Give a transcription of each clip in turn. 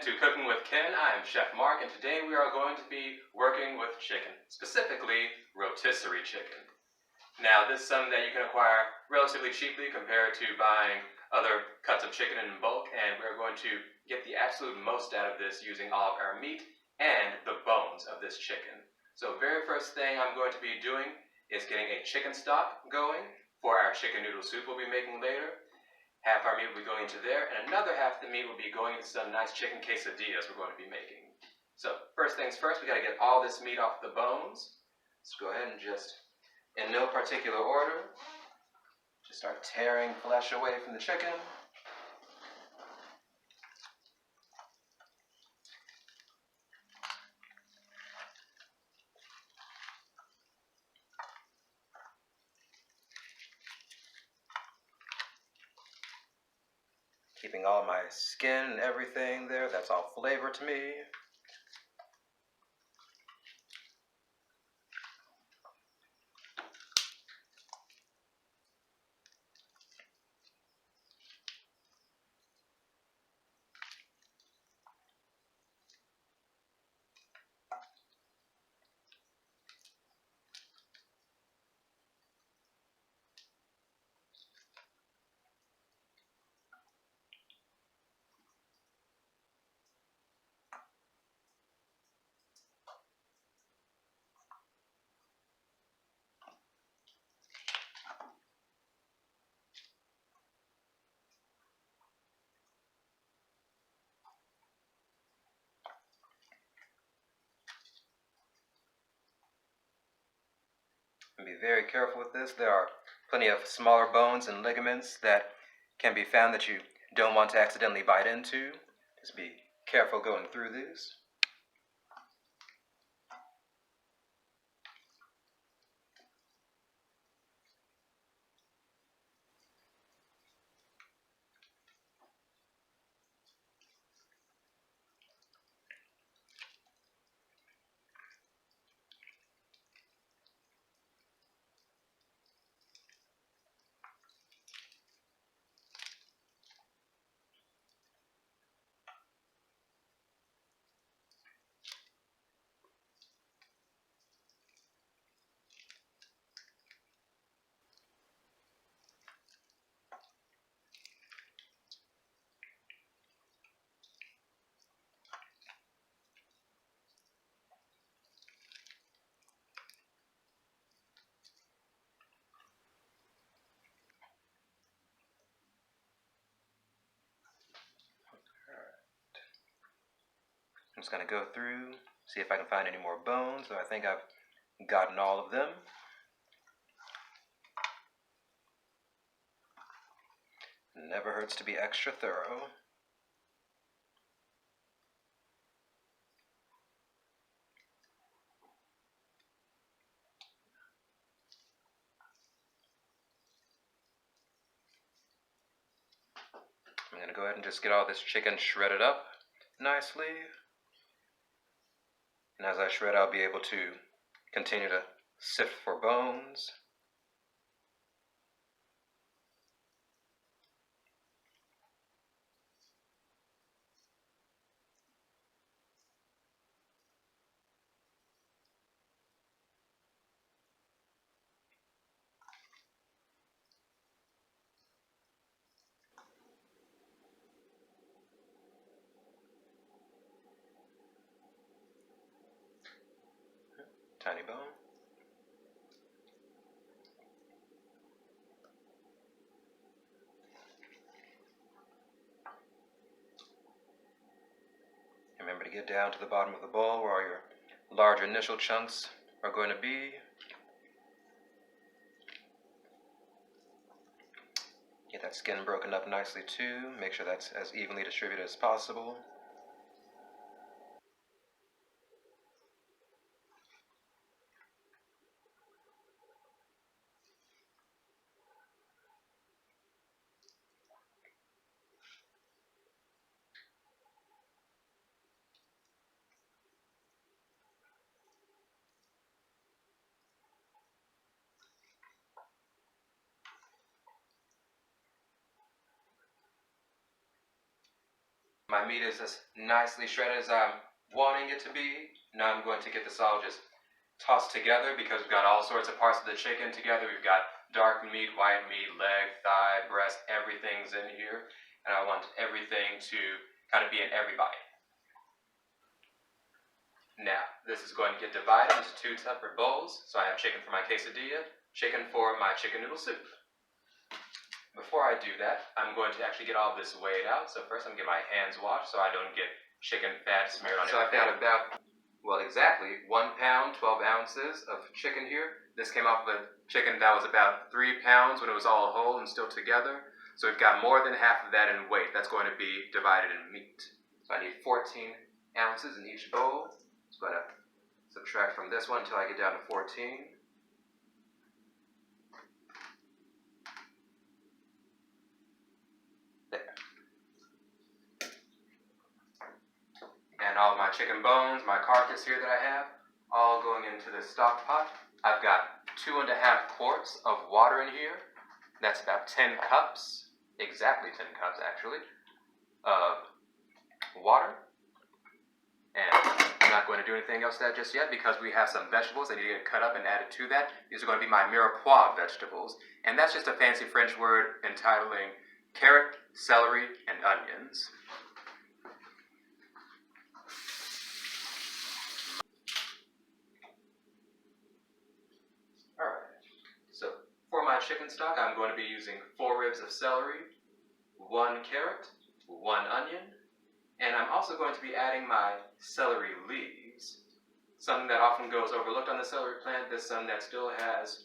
to Cooking with Ken. I am Chef Mark, and today we are going to be working with chicken, specifically rotisserie chicken. Now, this is something that you can acquire relatively cheaply compared to buying other cuts of chicken in bulk, and we're going to get the absolute most out of this using all of our meat and the bones of this chicken. So, very first thing I'm going to be doing is getting a chicken stock going for our chicken noodle soup we'll be making later. Half our meat will be going into there, and another half of the meat will be going into some nice chicken quesadillas we're going to be making. So, first things first, we got to get all this meat off the bones. Let's go ahead and just, in no particular order, just start tearing flesh away from the chicken. Keeping all my skin and everything there, that's all flavor to me. And be very careful with this. There are plenty of smaller bones and ligaments that can be found that you don't want to accidentally bite into. Just be careful going through these. I'm just going to go through, see if I can find any more bones. So I think I've gotten all of them. Never hurts to be extra thorough. I'm going to go ahead and just get all this chicken shredded up nicely. And as I shred, I'll be able to continue to sift for bones. Tiny bone. Remember to get down to the bottom of the bowl where all your larger initial chunks are going to be. Get that skin broken up nicely too. Make sure that's as evenly distributed as possible. My meat is as nicely shredded as I'm wanting it to be. Now I'm going to get this all just tossed together because we've got all sorts of parts of the chicken together. We've got dark meat, white meat, leg, thigh, breast, everything's in here. And I want everything to kind of be in every bite. Now, this is going to get divided into 2 separate bowls. So I have chicken for my quesadilla, chicken for my chicken noodle soup. Before I do that, I'm going to actually get all this weighed out. So first I'm going to get my hands washed so I don't get chicken fat smeared on everything. So I've got about, well, exactly 1 pound, 12 ounces of chicken here. This came off of a chicken that was about 3 pounds when it was all whole and still together. So we've got more than half of that in weight. That's going to be divided in meat. So I need 14 ounces in each bowl. So I'm going to subtract from this one until I get down to 14. And all my chicken bones, my carcass here that I have, all going into this stock pot. I've got 2.5 quarts of water in here. That's about 10 cups, exactly 10 cups actually, of water. And I'm not going to do anything else to that just yet because we have some vegetables that need to get cut up and added to that. These are going to be my mirepoix vegetables. And that's just a fancy French word entitling carrot, celery, and onions. For my chicken stock, I'm going to be using 4 ribs of celery, 1 carrot, 1 onion, and I'm also going to be adding my celery leaves. Something that often goes overlooked on the celery plant. This is something that still has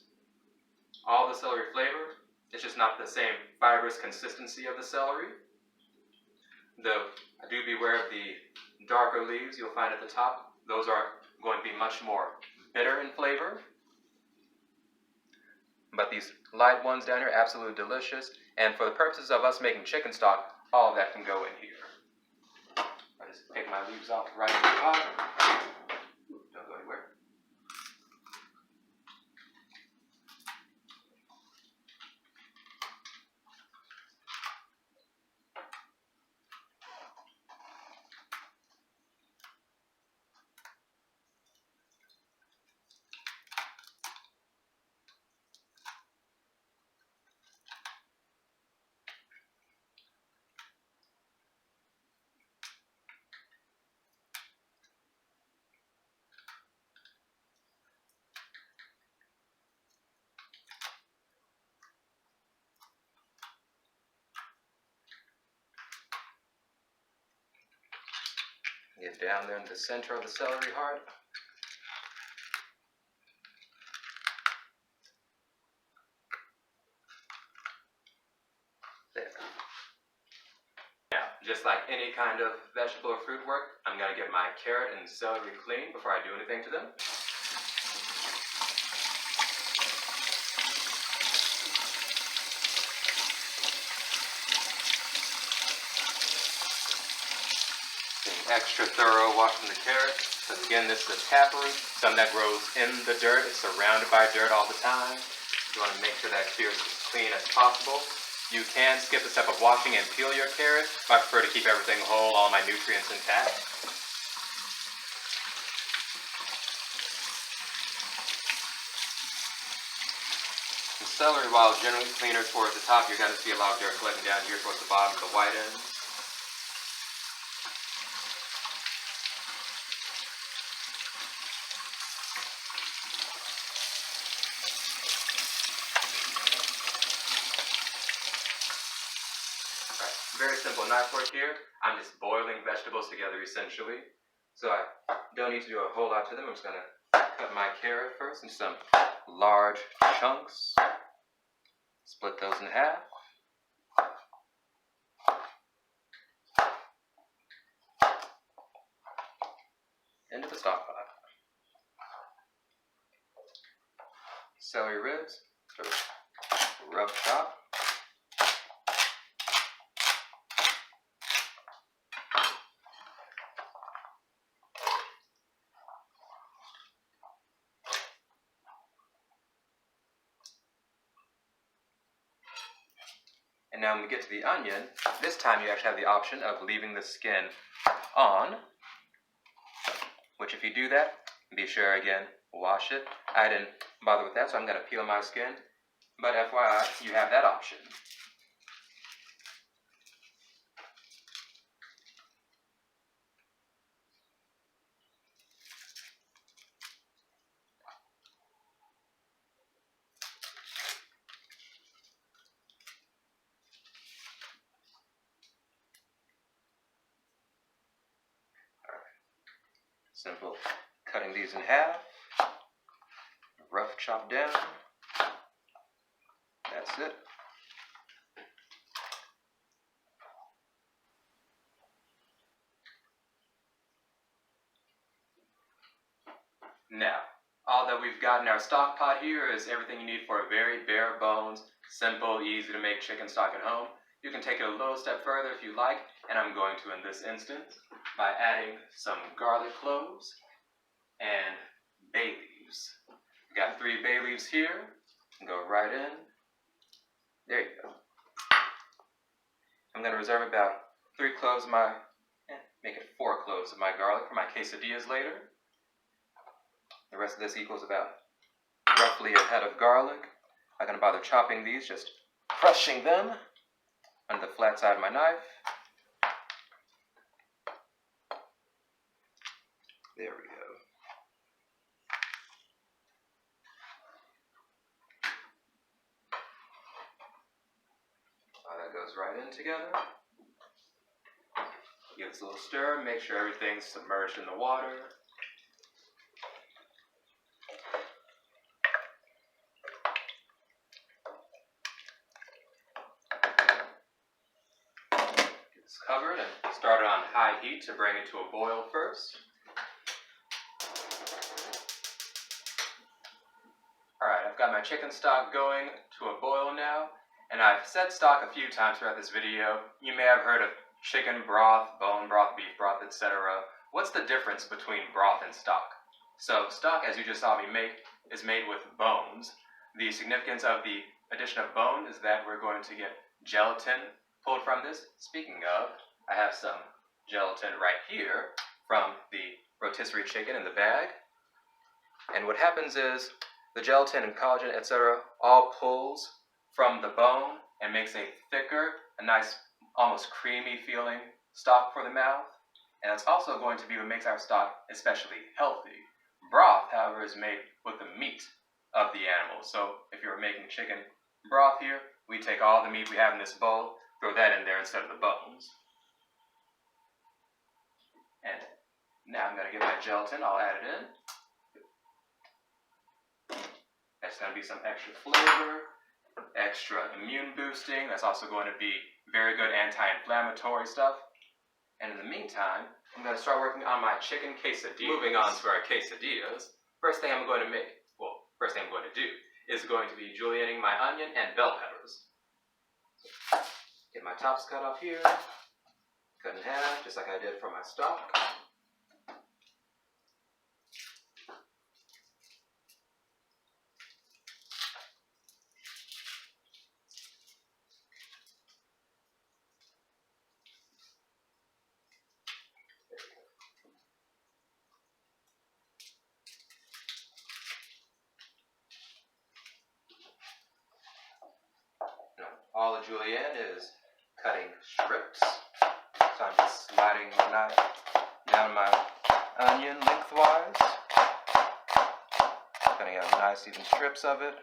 all the celery flavor. It's just not the same fibrous consistency of the celery. Though, do beware of the darker leaves you'll find at the top. Those are going to be much more bitter in flavor. But these light ones down here, absolutely delicious. And for the purposes of us making chicken stock, all of that can go in here. I just pick my leaves off right in the pot. Don't go anywhere. Get down there in the center of the celery heart. There. Now, just like any kind of vegetable or fruit work, I'm going to get my carrot and celery clean before I do anything to them. Extra thorough washing the carrot. Because again, this is a taproot, something that grows in the dirt. It's surrounded by dirt all the time. You want to make sure that clear is as clean as possible. You can skip the step of washing and peel your carrot. I prefer to keep everything whole, all my nutrients intact. The celery, while generally cleaner towards the top, you're going to see a lot of dirt collecting down here towards the bottom of the white ends. Very simple knife work here. I'm just boiling vegetables together essentially. So I don't need to do a whole lot to them. I'm just going to cut my carrot first in some large chunks. Split those in half. Into the stock pot. Celery ribs, sort of rough chop. And now when we get to the onion, this time you actually have the option of leaving the skin on, which if you do that, be sure again, wash it. I didn't bother with that, so I'm going to peel my skin. But FYI, you have that option. Simple cutting these in half, rough chop down, that's it. Now, all that we've got in our stock pot here is everything you need for a very bare bones, simple, easy to make chicken stock at home. You can take it a little step further if you like, and I'm going to in this instance by adding some garlic cloves and bay leaves. Got 3 bay leaves here. Go right in. There you go. I'm going to reserve about 3 cloves of my, make it 4 cloves of my garlic for my quesadillas later. The rest of this equals about roughly a head of garlic. I'm not going to bother chopping these, just crushing them on the flat side of my knife. There we go. That goes right in together. Give this a little stir, make sure everything's submerged in the water. Get this covered and start it on high heat to bring it to a boil first. Alright, I've got my chicken stock going to a boil now, and I've said stock a few times throughout this video. You may have heard of chicken broth, bone broth, beef broth, etc. What's the difference between broth and stock? So stock, as you just saw me make, is made with bones. The significance of the addition of bone is that we're going to get gelatin pulled from this. Speaking of, I have some gelatin right here from the rotisserie chicken in the bag. And what happens is the gelatin and collagen, etc., all pulls from the bone and makes a thicker, a nice, almost creamy feeling stock for the mouth. And that's also going to be what makes our stock especially healthy. Broth, however, is made with the meat of the animal. So if you're making chicken broth here, we take all the meat we have in this bowl, throw that in there instead of the bones. And now I'm going to get my gelatin, I'll add it in. That's going to be some extra flavor, extra immune boosting. That's also going to be very good anti-inflammatory stuff. And in the meantime, I'm going to start working on my chicken quesadillas. Moving on to our quesadillas, first thing I'm going to do is going to be julienning my onion and bell peppers. Get my tops cut off here, cut in half, just like I did for my stock. All the julienne is cutting strips, so I'm just sliding my knife down my onion lengthwise, cutting out nice even strips of it.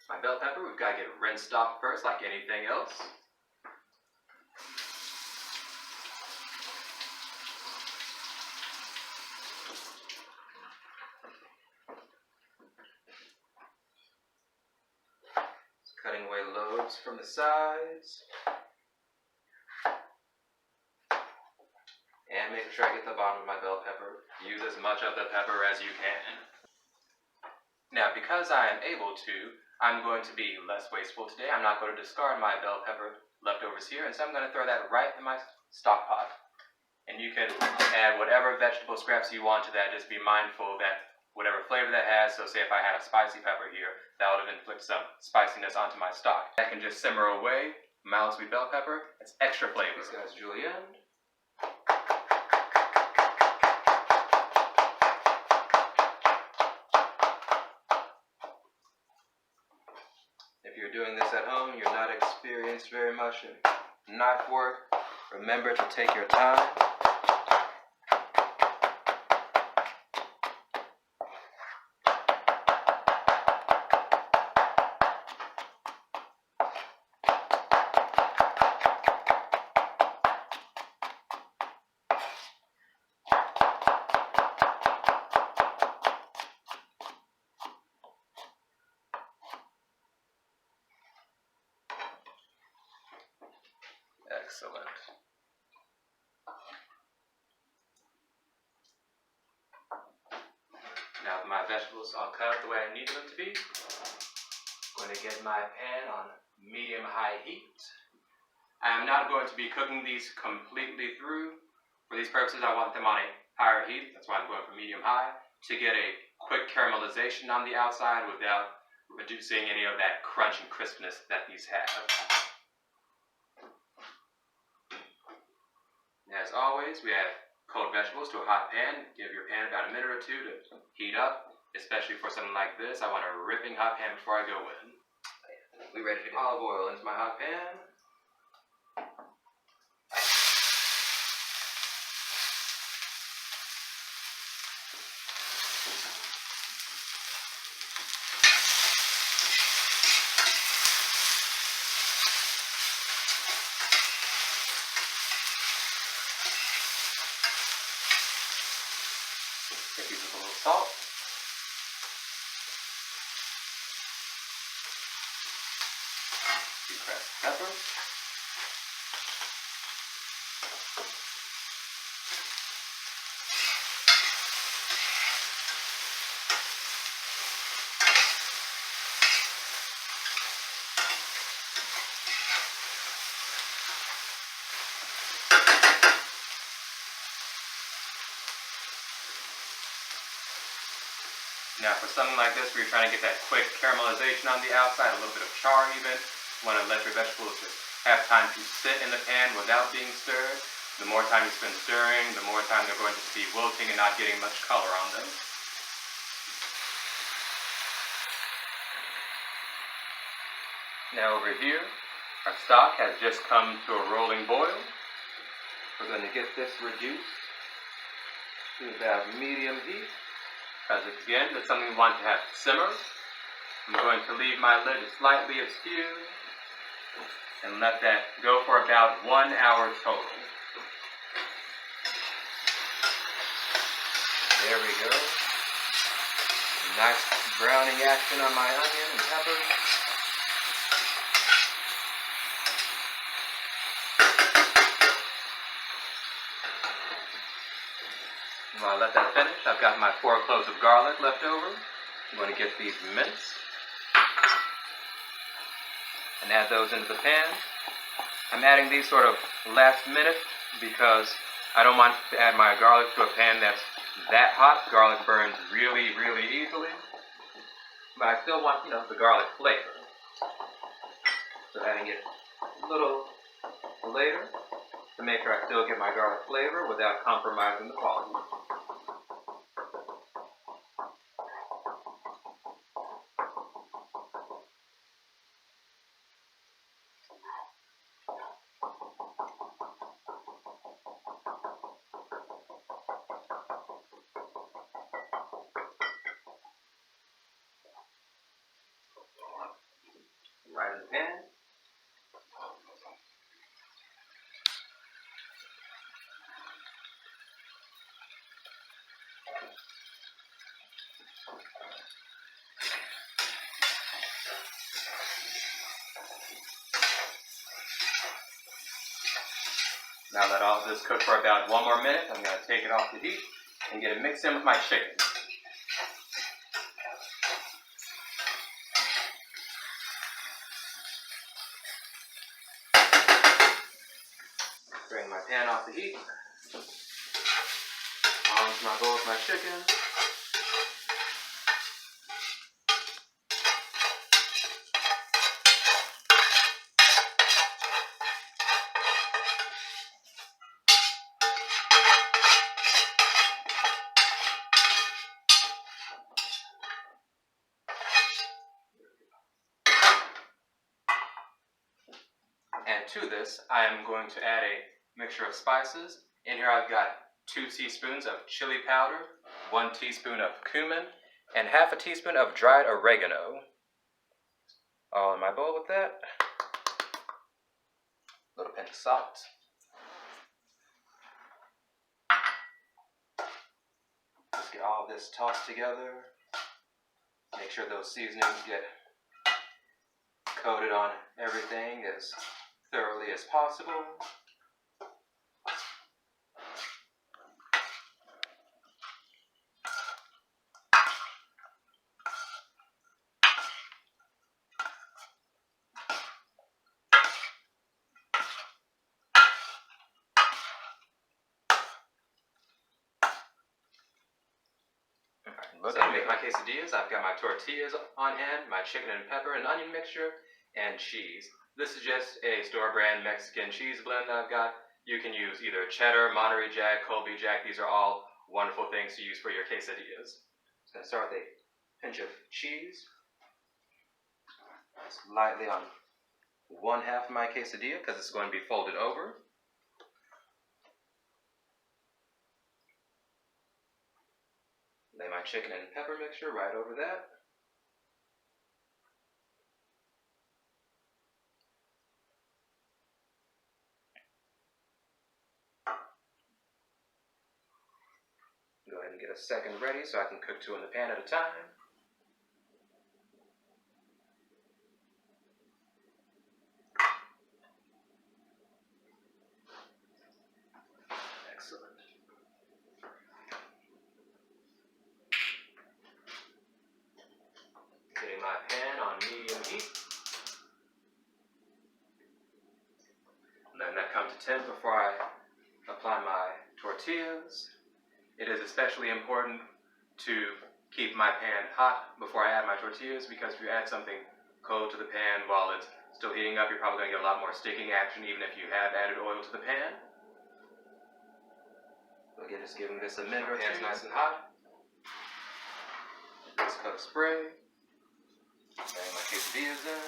My bell pepper, we've got to get it rinsed off first, like anything else. Just cutting away lobes from the sides. And making sure I get the bottom of my bell pepper. Use as much of the pepper as you can. Now, because I am able to, I'm going to be less wasteful today. I'm not going to discard my bell pepper. leftovers here, and so I'm going to throw that right in my stock pot. And you can add whatever vegetable scraps you want to that. Just be mindful that whatever flavor that has, so say if I had a spicy pepper here, that would have inflicted some spiciness onto my stock. That can just simmer away. Mild sweet bell pepper, it's extra flavor. This guy's julienne. If you're doing this at home, you're not experienced very much in knife work, remember to take your time. Excellent. Now that my vegetables all cut up the way I need them to be, I'm going to get my pan on medium-high heat. I am not going to be cooking these completely through. For these purposes, I want them on a higher heat. That's why I'm going for medium-high, to get a quick caramelization on the outside without reducing any of that crunch and crispness that these have. As always, we add cold vegetables to a hot pan. Give your pan about a minute or two to heat up, especially for something like this. I want a ripping hot pan before I go in. We ready to get olive oil into my hot pan. Take these with a little salt. Few pressed peppers. Now for something like this where you're trying to get that quick caramelization on the outside, a little bit of char even, you want to let your vegetables just have time to sit in the pan without being stirred. The more time you spend stirring, the more time they're going to be wilting and not getting much color on them. Now over here, our stock has just come to a rolling boil. We're going to get this reduced to about medium heat. Because again, that's something we want to have simmer. I'm going to leave my lid slightly askew and let that go for about 1 hour total. There we go. Nice browning action on my onion and pepper. While I let that finish, I've got my 4 cloves of garlic left over. I'm going to get these minced and add those into the pan. I'm adding these sort of last minute because I don't want to add my garlic to a pan that's that hot. Garlic burns really, really easily. But I still want, the garlic flavor. So adding it a little later to make sure I still get my garlic flavor without compromising the quality. Right in the pan. Now let all of this cook for about 1 more minute. I'm going to take it off the heat and get it mixed in with my chicken. pan off the heat. Onto my bowl with my chicken. And to this, I am going to add a mixture of spices. In here I've got 2 teaspoons of chili powder, 1 teaspoon of cumin, and half a teaspoon of dried oregano. All in my bowl with that. A little pinch of salt. Just get all this tossed together. Make sure those seasonings get coated on everything as thoroughly as possible. So to make my quesadillas, I've got my tortillas on hand, my chicken and pepper and onion mixture, and cheese. This is just a store-brand Mexican cheese blend that I've got. You can use either cheddar, Monterey Jack, Colby Jack. These are all wonderful things to use for your quesadillas. So I'm going to start with a pinch of cheese. Just lightly on 1/2 of my quesadilla because it's going to be folded over. Lay my chicken and pepper mixture right over that. Go ahead and get a second ready so I can cook 2 in the pan at a time. Excellent. Getting my pan on medium heat. Letting that come to temp before I apply my tortillas. It is especially important to keep my pan hot before I add my tortillas, because if you add something cold to the pan while it's still heating up, you're probably going to get a lot more sticking action even if you have added oil to the pan. So again, just giving this a minute or two. Pan's nice and hot. Just coat spray. Adding my quesadillas in.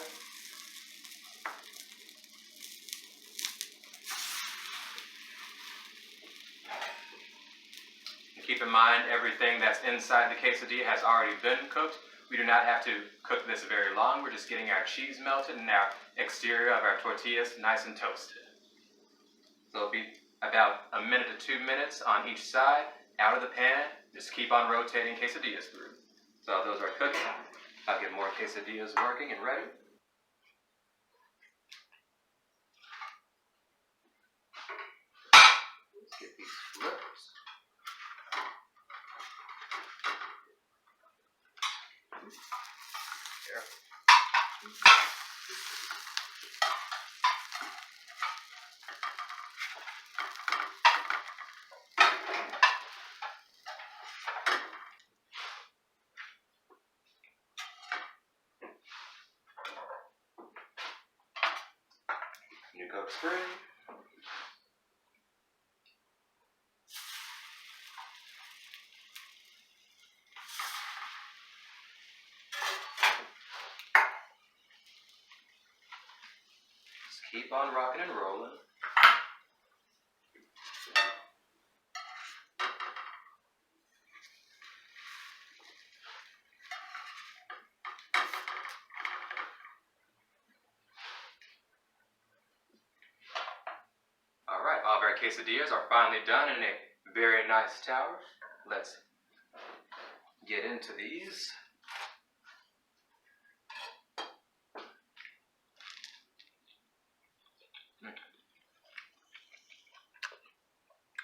And keep in mind, everything that's inside the quesadilla has already been cooked. We do not have to cook this very long. We're just getting our cheese melted and our exterior of our tortillas nice and toasted. So it'll be about 1 to 2 minutes on each side out of the pan. Just keep on rotating quesadillas through. So those are cooking. I'll get more quesadillas working and ready. Let's get these flippers. There. You go spray. Just keep on rocking and rolling. Alright, all of our quesadillas are finally done in a very nice tower. Let's get into these.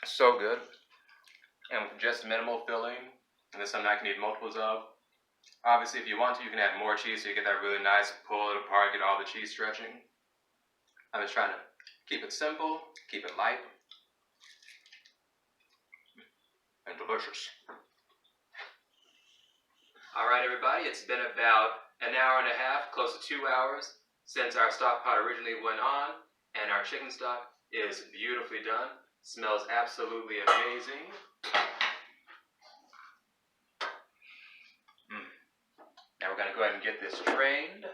So good. And with just minimal filling, and this is something I can eat multiples of. Obviously, if you want to, you can add more cheese so you get that really nice pull it apart, get all the cheese stretching. I'm just trying to keep it simple, keep it light. and delicious. Alright everybody, it's been about an hour and a half, close to 2 hours, since our stock pot originally went on, and our chicken stock is beautifully done. Smells absolutely amazing. Now we're going to go ahead and get this drained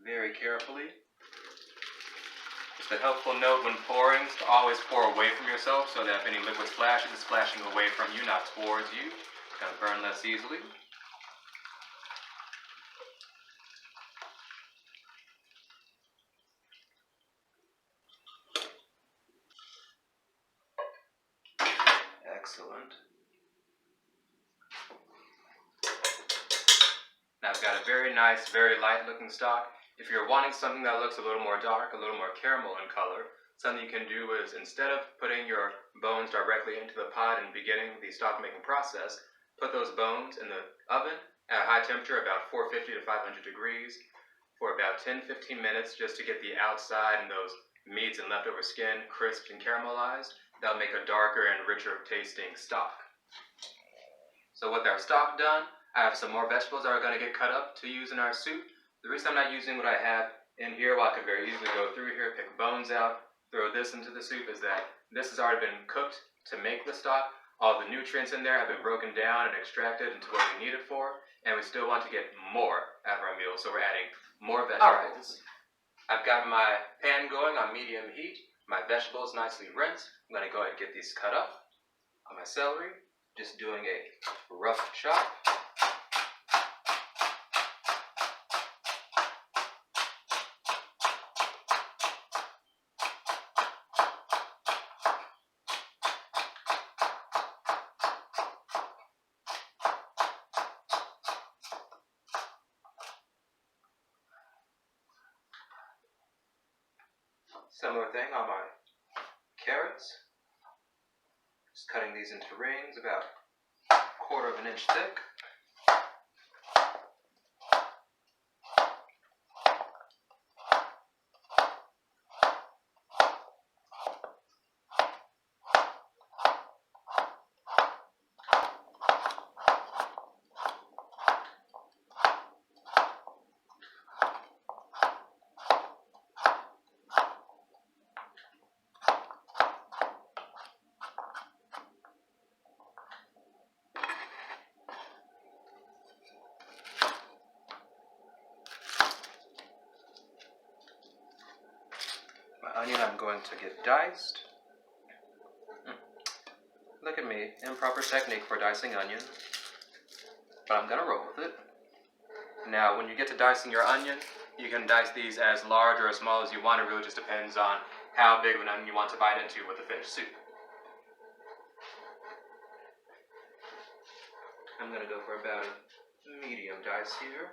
very carefully. It's a helpful note when pouring to always pour away from yourself so that if any liquid splashes, it's splashing away from you, not towards you. It's going to burn less easily. Excellent. Now I've got a very nice, very light looking stock. If you're wanting something that looks a little more dark, a little more caramel in color, something you can do is, instead of putting your bones directly into the pot and beginning the stock making process, put those bones in the oven at a high temperature, about 450 to 500 degrees, for about 10-15 minutes just to get the outside and those meats and leftover skin crisped and caramelized. That'll make a darker and richer tasting stock. So with our stock done, I have some more vegetables that are going to get cut up to use in our soup. The reason I'm not using what I have in here, while I could very easily go through here, pick bones out, throw this into the soup, is that this has already been cooked to make the stock. All the nutrients in there have been broken down and extracted into what we need it for, and we still want to get more out of our meal, so we're adding more vegetables. I've got my pan going on medium heat, my vegetables nicely rinsed. I'm going to go ahead and get these cut up. On my celery, just doing a rough chop. Similar thing on my carrots. Just cutting these into rings about 1/4 of an inch thick. Onion I'm going to get diced. Look at me, improper technique for dicing onion, but I'm gonna roll with it. Now when you get to dicing your onion, you can dice these as large or as small as you want. It really just depends on how big of an onion you want to bite into with the finished soup. I'm gonna go for about a medium dice here.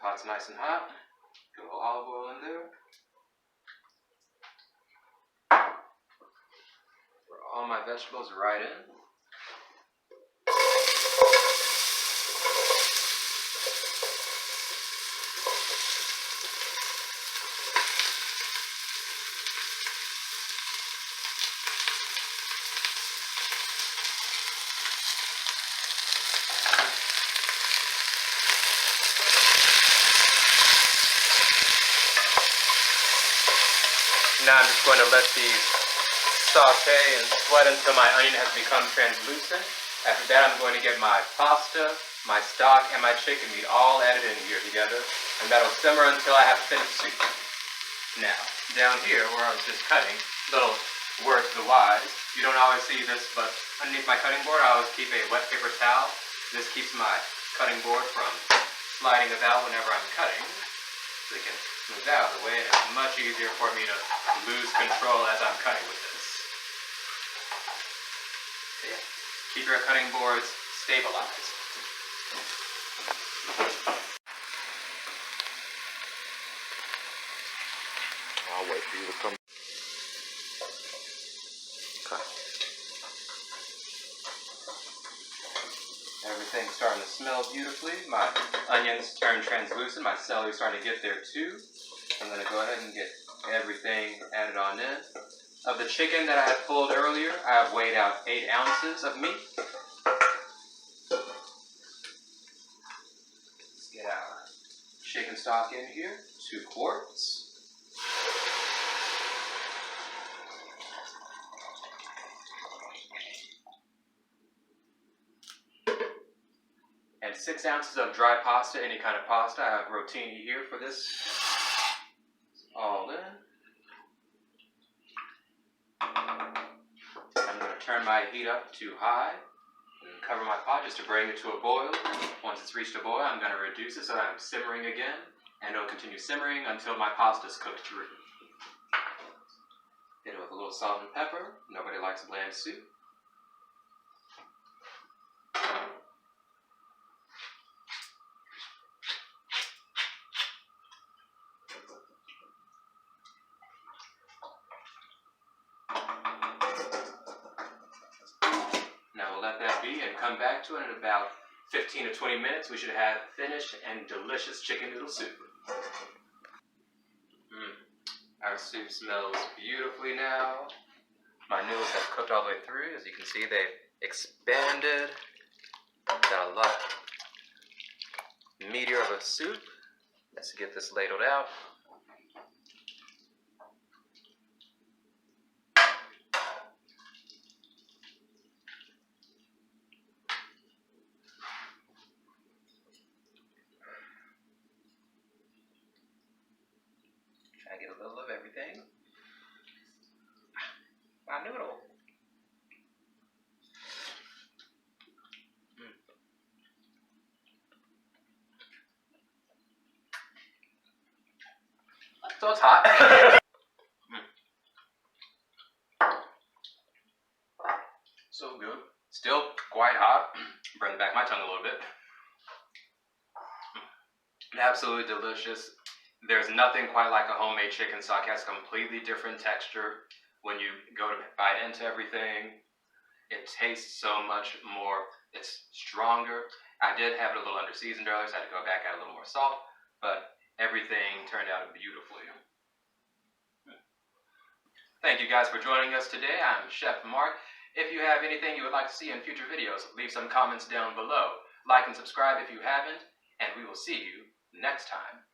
Pot's nice and hot. Put a little olive oil in there. Pour all my vegetables right in. Now I'm just going to let these saute and sweat until my onion has become translucent. After that I'm going to get my pasta, my stock, and my chicken meat all added in here together, and that'll simmer until I have finished soup. Now, down here where I was just cutting, little word to the wise, you don't always see this, but underneath my cutting board I always keep a wet paper towel. This keeps my cutting board from sliding about whenever I'm cutting. so they can move out of the way, and it's much easier for me to lose control as I'm cutting with this. So yeah, keep your cutting boards stabilized. I'll wait for you to come. Okay. Everything's starting to smell beautifully. My onions turned translucent. My celery's starting to get there too. I'm going to go ahead and get everything added on in. Of the chicken that I had pulled earlier, I have weighed out 8 ounces of meat. Let's get our chicken stock in here, 2 quarts. And 6 ounces of dry pasta, any kind of pasta. I have rotini here for this. All in. I'm going to turn my heat up to high and cover my pot just to bring it to a boil. Once it's reached a boil, I'm going to reduce it so that I'm simmering again, and it'll continue simmering until my pasta's cooked through. Hit it with a little salt and pepper. Nobody likes bland soup. Now we'll let that be and come back to it in about 15 to 20 minutes. We should have finished and delicious chicken noodle soup. Our soup smells beautifully now. My noodles have cooked all the way through. As you can see, they've expanded. Got a lot meatier of a soup. Let's get this ladled out. Try to get a little of everything. My noodle. So it's hot. So good. Still quite hot. Bring back my tongue a little bit. Absolutely delicious. There's nothing quite like a homemade chicken stock. It has a completely different texture when you go to bite into everything. It tastes so much more. It's stronger. I did have it a little under seasoned earlier, so I had to go back, add a little more salt, but everything turned out beautifully. Thank you guys for joining us today. I'm Chef Mark. If you have anything you would like to see in future videos, leave some comments down below. Like and subscribe if you haven't, and we will see you next time.